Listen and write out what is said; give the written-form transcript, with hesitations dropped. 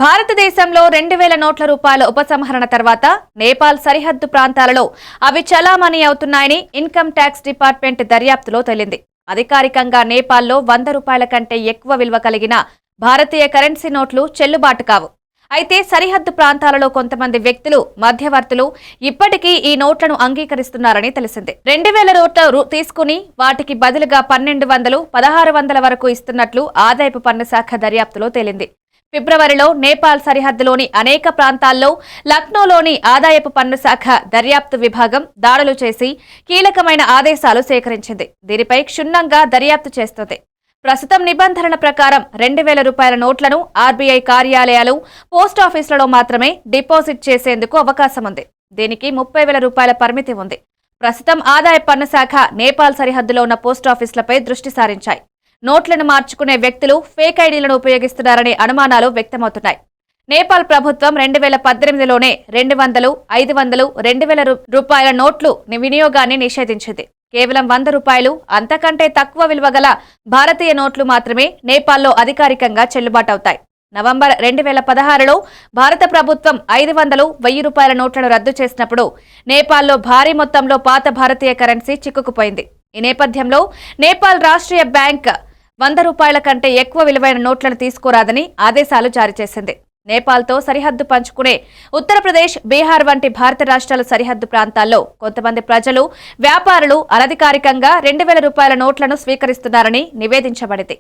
భారతదేశంలో 2000 నోట్ల రూపాయల ఉపసంహరణ తర్వాత నేపాల్ సరిహద్దు ప్రాంతాలలో అవి చలామణి అవుతున్నాయని ఇన్కమ్ ట్యాక్స్ డిపార్ట్మెంట్ దర్యాప్తులో తేలింది. అధికారికంగా నేపాల్లో 100 రూపాయల కంటే ఎక్కువ విలువ కలిగిన భారతీయ కరెన్సీ నోట్లు చెల్లుబాటు కావు. అయితే సరిహద్దు ప్రాంతాలలో కొంతమంది వ్యక్తులు, మధ్యవర్తులు ఇప్పటికీ ఈ నోట్లను అంగీకరిస్తున్నారని తెలిసింది. 2000 నోట్లు తీసుకుని వాటికి బదులుగా 1200, 1600 వరకు ఇస్తున్నట్లు ఆదాయపు పన్ను శాఖ దర్యాప్తులో తేలింది. ఫిబ్రవరిలో నేపాల్ సరిహద్దులోని అనేక ప్రాంతాల్లో లక్నోలోని ఆదాయపు పన్ను శాఖ దర్యాప్తు విభాగం దాడులు చేసి కీలకమైన ఆదేశాలు సేకరించింది. దీనిపై క్షుణ్ణంగా దర్యాప్తు చేస్తోంది. ప్రస్తుతం నిబంధనల ప్రకారం 2000 రూపాయల నోట్లను ఆర్బీఐ కార్యాలయాలు, పోస్టాఫీసులలో మాత్రమే డిపాజిట్ చేసేందుకు అవకాశం ఉంది. దీనికి 30,000 రూపాయల పరిమితి ఉంది. ప్రస్తుతం ఆదాయ పన్ను శాఖ నేపాల్ సరిహద్దులో ఉన్న పోస్టాఫీసులపై దృష్టి సారించాయి. నోట్లను మార్చుకునే వ్యక్తులు ఫేక్ ఐడీలను ఉపయోగిస్తున్నారనే అనుమానాలు వ్యక్తమవుతున్నాయి. నేపాల్ ప్రభుత్వం 2018లోనే 200, 500, 2000 రూపాయల నోట్లు వినియోగాన్ని నిషేధించింది. కేవలం 100 రూపాయలు అంతకంటే తక్కువ విలువ గల భారతీయ నోట్లు మాత్రమే నేపాల్లో అధికారికంగా చెల్లుబాటవుతాయి. నవంబర్ 2016లో భారత ప్రభుత్వం 500, 1000 రూపాయల నోట్లను రద్దు చేసినప్పుడు నేపాల్లో భారీ మొత్తంలో పాత భారతీయ కరెన్సీ చిక్కుకుపోయింది. ఈ నేపథ్యంలో నేపాల్ రాష్ట్రీయ బ్యాంక్ 100 రూపాయల కంటే ఎక్కువ విలువైన నోట్లను తీసుకోరాదని ఆదేశాలు జారీ చేసింది. నేపాల్తో సరిహద్దు పంచుకునే ఉత్తరప్రదేశ్, బీహార్ వంటి భారత రాష్ట్రాల సరిహద్దు ప్రాంతాల్లో కొంతమంది ప్రజలు, వ్యాపారులు అనధికారికంగా 2000 రూపాయల నోట్లను స్వీకరిస్తున్నారని నివేదించబడింది.